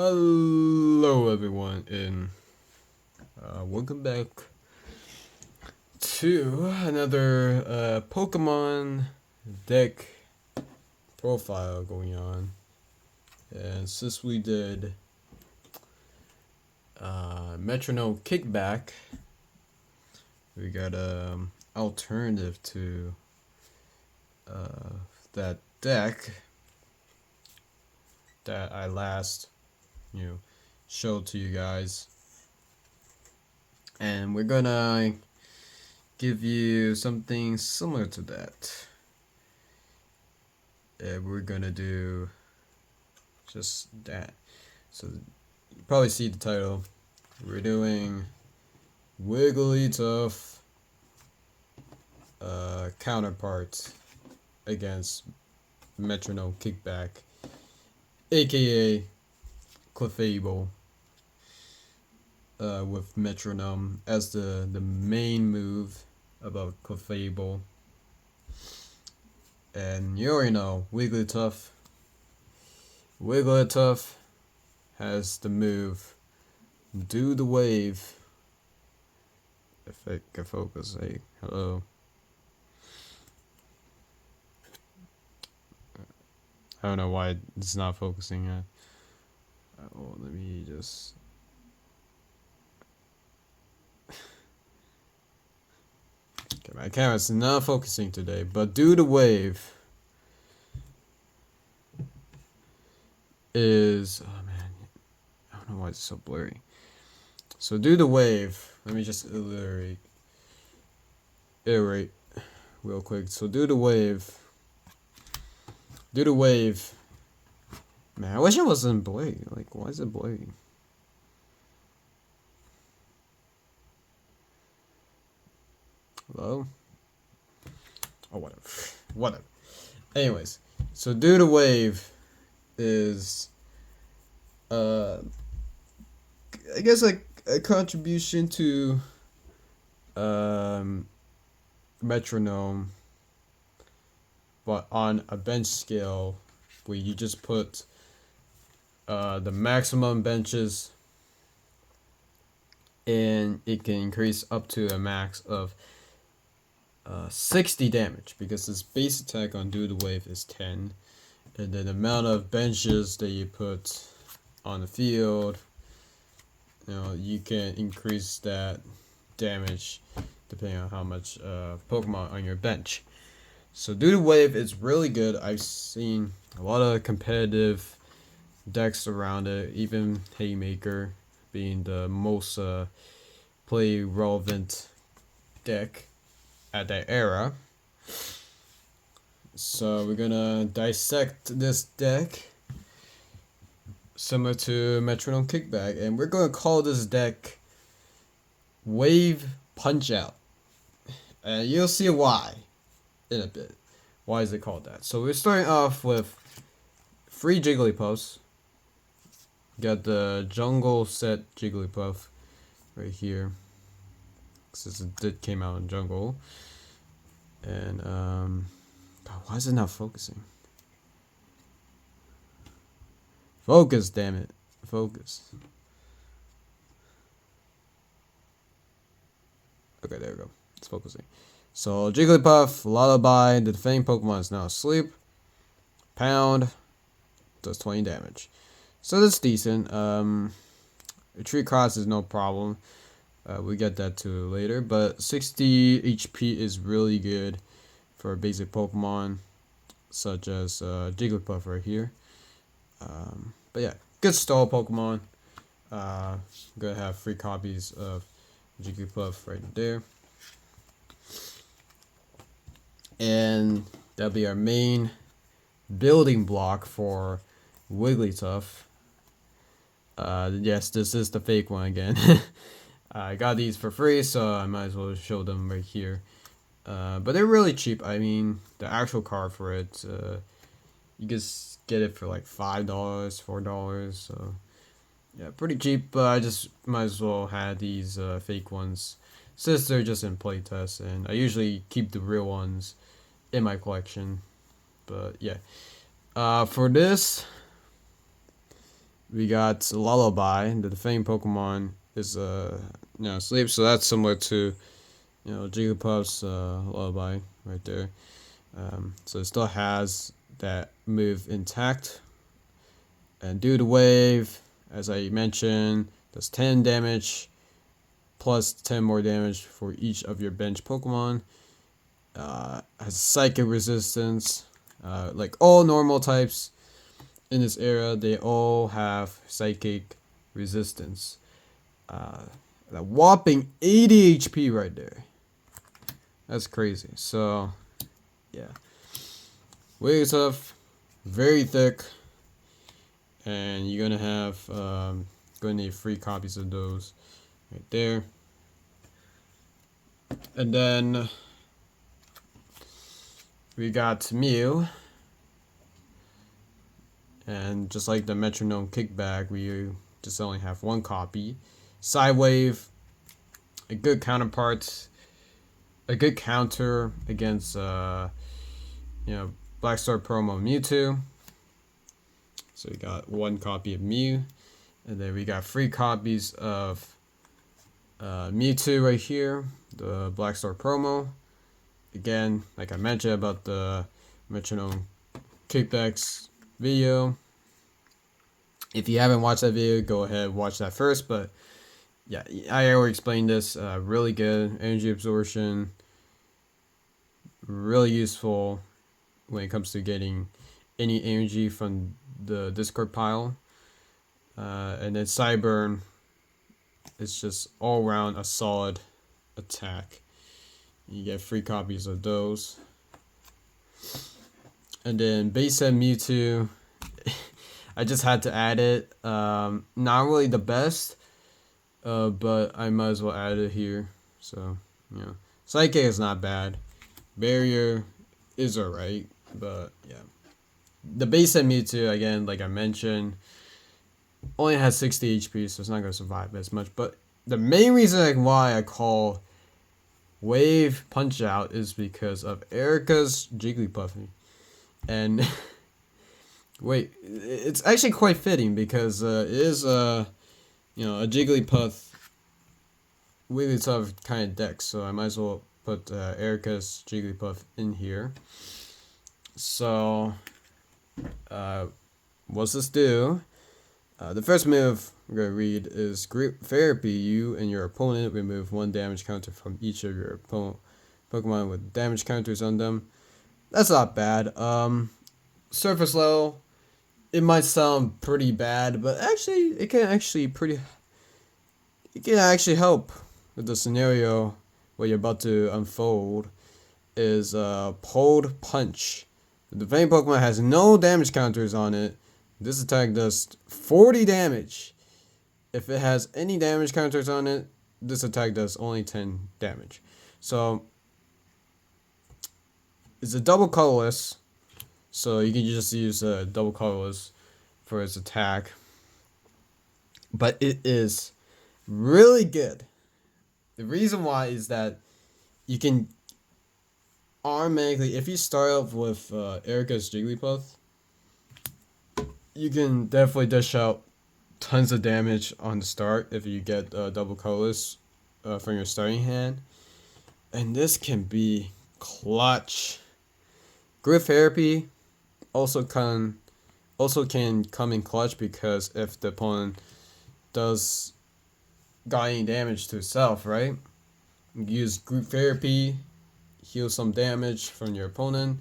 Hello everyone and welcome back to another Pokemon deck profile going on. And since we did Metronome Kickback, we got alternative to that deck that I last showed to you guys, and we're gonna give you something similar to that. And we're gonna do just that. So you probably see the title. We're doing Wigglytuff counterpart against Metronome Kickback, aka Clefable, with Metronome as the main move about Clefable. And you already know Wigglytuff has the move Do the Wave. If I can focus, hey, hello. I don't know why it's not focusing yet. Oh, let me just. Okay, my camera's not focusing today, but Do the Wave is. Oh man, I don't know why it's so blurry. So Do the Wave. Let me just iterate real quick. So Do the Wave. Man, I wish it wasn't blurry. Like, why is it blurry? Hello? Oh, whatever. Anyways, so Do the Wave is, I guess like a contribution to, Metronome, but on a bench scale where you just put the maximum benches, and it can increase up to a max of 60 damage, because its base attack on Do the Wave is 10, and then the amount of benches that you put on the field, you can increase that damage depending on how much Pokemon on your bench. So Do the Wave is really good. I've seen a lot of competitive decks around it, even Haymaker being the most play relevant deck at that era. So we're gonna dissect this deck similar to Metronome Kickback, and we're gonna call this deck Wave Punchout, and you'll see why in a bit. Why is it called that? So we're starting off with 3 Jigglypuffs. Got the jungle set Jigglypuff right here, since it came out in jungle. And God, why is it not focusing? Focus, damn it. Focus. Okay, there we go. It's focusing. So Jigglypuff, Lullaby, the defending Pokemon is now asleep. Pound does 20 damage. So that's decent. Retreat cost is no problem. We get that to later, but 60 HP is really good for basic Pokemon such as Jigglypuff right here. But yeah, good stall Pokemon. I'm gonna have 3 copies of Jigglypuff right there, and that'll be our main building block for Wigglytuff. Yes, this is the fake one again. I got these for free, so I might as well show them right here. But they're really cheap. I mean, the actual card for it, you can get it for like $5, $4. So yeah, pretty cheap. But I just might as well have these fake ones, since they're just in playtest, and I usually keep the real ones in my collection. But yeah, for this, we got Lullaby. The defending Pokemon is asleep, so that's similar to Jigglypuff's Lullaby right there. So it still has that move intact. And do the wave, as I mentioned, does 10 damage plus 10 more damage for each of your bench Pokemon. Has psychic resistance. Like all normal types in this era, they all have psychic resistance. A whopping 80 HP right there. That's crazy. So, yeah. Wigglytuff, very thick. And you're gonna have gonna need 3 copies of those right there. And then we got Mew. And just like the Metronome Kickback, we just only have 1 copy. Sidewave, a good counterpart, a good counter against Black Star Promo Mewtwo. So we got 1 copy of Mew, and then we got 3 copies of Mewtwo right here, the Black Star Promo. Again, like I mentioned about the Metronome Kickbacks video. If you haven't watched that video, go ahead watch that first. But yeah, I already explained this. Really good energy absorption. Really useful when it comes to getting any energy from the discard pile. And then Cyburn is just all around a solid attack. You get 3 copies of those. And then base set Mewtwo, I just had to add it. Not really the best, but I might as well add it here. So, Psychic is not bad. Barrier is alright, but yeah. The base set Mewtwo, again, like I mentioned, only has 60 HP, so it's not going to survive as much. But the main reason why I call Wave Punchout is because of Erica's Jigglypuff. And wait, it's actually quite fitting because it is a Jigglypuff Wigglytuff kind of deck, so I might as well put Erica's Jigglypuff in here. So, what's this do? The first move we're going to read is Group Therapy. You and your opponent remove 1 damage counter from each of your Pokemon with damage counters on them. That's not bad. Surface level, it might sound pretty bad, but actually, it can actually help with the scenario where you're about to unfold. Is Pulled Punch. The defending Pokemon has no damage counters on it. This attack does 40 damage. If it has any damage counters on it, this attack does only 10 damage. So, it's a double colorless. So, you can just use a double colorless for its attack. But it is really good. The reason why is that you can automatically, if you start off with Erica's Jigglypuff, you can definitely dish out tons of damage on the start if you get double colorless from your starting hand. And this can be clutch. Group Therapy also can come in clutch because if the opponent does got any damage to itself, right? You use Group Therapy, heal some damage from your opponent,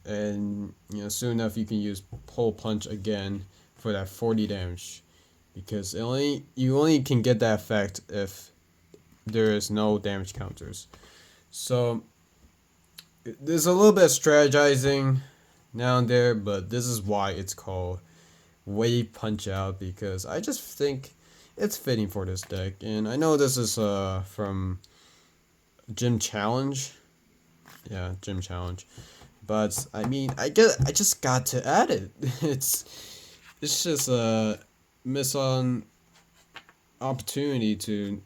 and soon enough you can use Pull Punch again for that 40 damage, because you only can get that effect if there is no damage counters. So there's a little bit of strategizing now and there, but this is why it's called Wave Punchout, because I just think it's fitting for this deck. And I know this is from Gym Challenge. Yeah, Gym Challenge. But I mean, I just got to add it. It's just a miss on opportunity to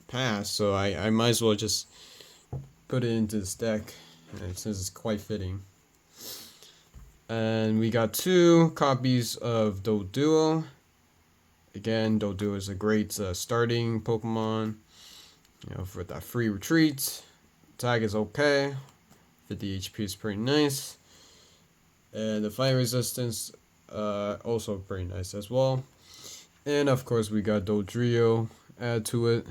pass, so I might as well just put it into this deck, and since it's quite fitting. And we got 2 copies of Doduo. Again, Doduo is a great starting Pokemon. You know, for that free retreat. Attack is okay. 50 HP is pretty nice. And the fire resistance also pretty nice as well. And of course we got Dodrio add to it.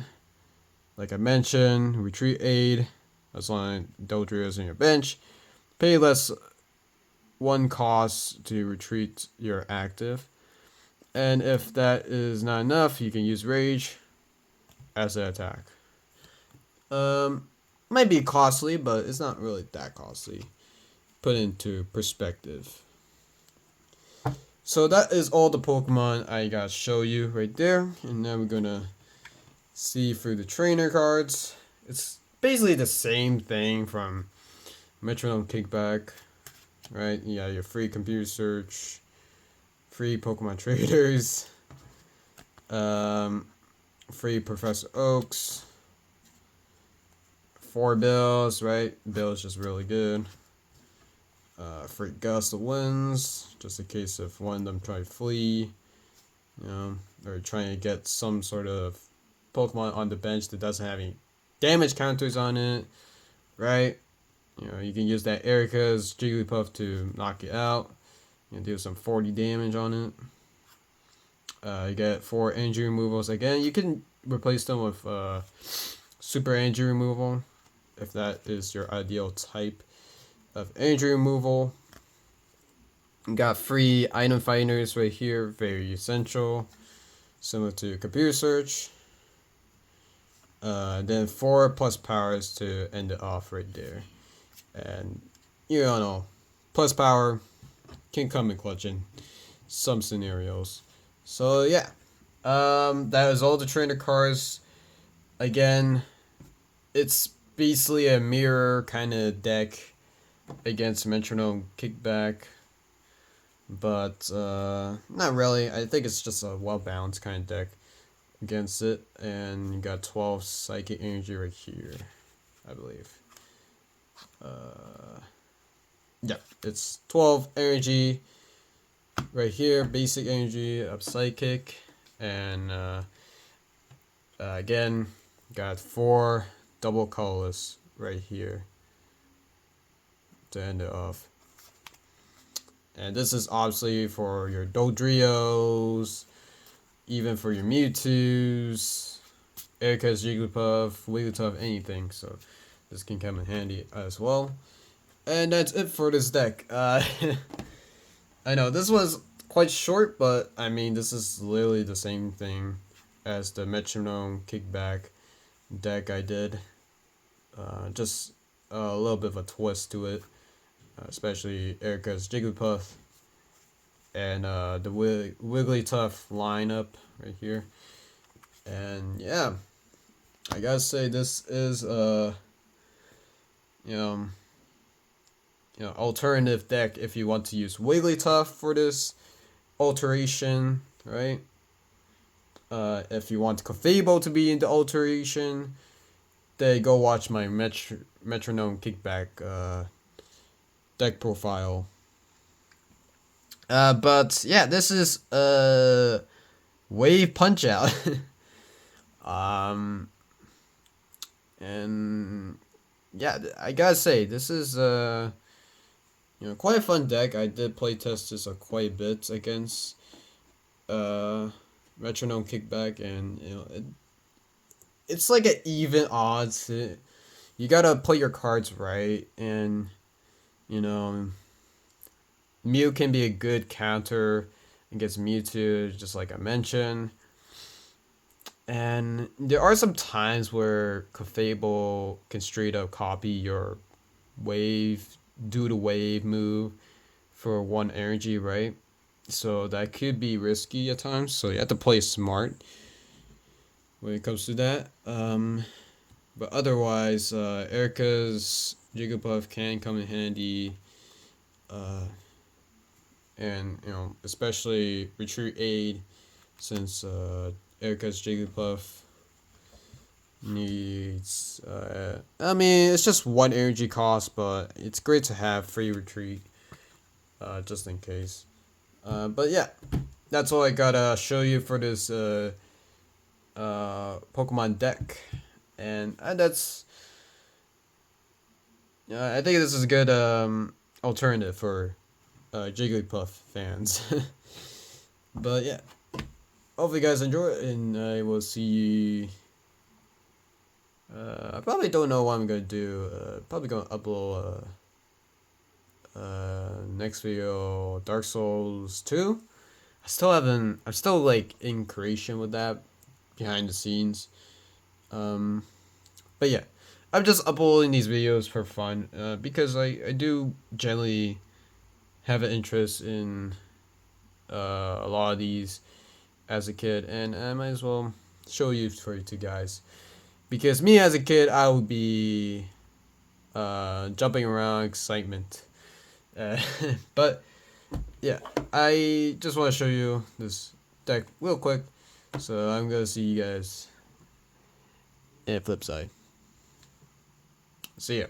Like I mentioned, retreat aid, as long as Dodrio is in your bench. Pay less 1 cost to retreat your active. And if that is not enough, you can use Rage as an attack. Might be costly, but it's not really that costly. Put into perspective. So that is all the Pokemon I gotta show you right there. And now we're gonna see through the trainer cards. It's basically the same thing from Metronome Kickback, right? Yeah, your free computer search, free Pokemon traders, free Professor Oaks, 4 bills, right? Bill is just really good. Free Gust of Winds, just in case if one of them try to flee, you know, or trying to get some sort of Pokemon on the bench that doesn't have any damage counters on it, right? You know, you can use that Erica's Jigglypuff to knock it out and do some 40 damage on it. You get 4 energy removals. Again, you can replace them with super energy removal if that is your ideal type of energy removal. You got free item finders right here, very essential, similar to computer search. Then 4 plus powers to end it off right there. And you don't know, plus power can come in clutch in some scenarios. So yeah, that is all the trainer cards. Again, it's basically a mirror kind of deck against Metronome Kickback, but not really. I think it's just a well-balanced kind of deck against it. And you got 12 psychic energy right here, I believe. Yeah, it's 12 energy right here, basic energy of psychic, and again got 4 double colorless right here to end it off. And this is obviously for your Dodrios, even for your Mewtwo's, Erica's Jigglypuff, Wigglytuff, anything. So this can come in handy as well. And that's it for this deck. I know this was quite short, but I mean this is literally the same thing as the Metronome Kickback deck I did. Just a little bit of a twist to it, especially Erica's Jigglypuff and the Wigglytuff lineup right here. And yeah, I gotta say this is alternative deck if you want to use Wigglytuff for this alteration, right? If you want Clefable to be in the alteration, then go watch my Metronome Kickback deck profile. But yeah, this is Wave Punchout. And yeah, I gotta say this is quite a fun deck. I did play test this quite a bit against Metronome Kickback, and it's like an even odds. You gotta play your cards right, and Mew can be a good counter against Mewtwo, just like I mentioned. And there are some times where Clefable can straight up copy your wave, do the wave move for 1 energy, right? So that could be risky at times. So you have to play smart when it comes to that. But otherwise, Erica's Jigglypuff can come in handy. And especially retreat aid, since Erica's Jigglypuff needs it's just 1 energy cost, but it's great to have free retreat just in case. But yeah, that's all I gotta show you for this Pokemon deck, and that's I think this is a good alternative for Jigglypuff fans. But yeah, hopefully you guys enjoy it, and I will see you. I probably don't know what I'm gonna do. Probably gonna upload next video Dark Souls 2. I'm still like in creation with that behind the scenes. But yeah, I'm just uploading these videos for fun because I do generally have an interest in a lot of these as a kid, and I might as well show you for you two guys. Because me as a kid, I would be jumping around excitement. Uh, but yeah, I just want to show you this deck real quick. So I'm gonna see you guys in the flip side. See ya.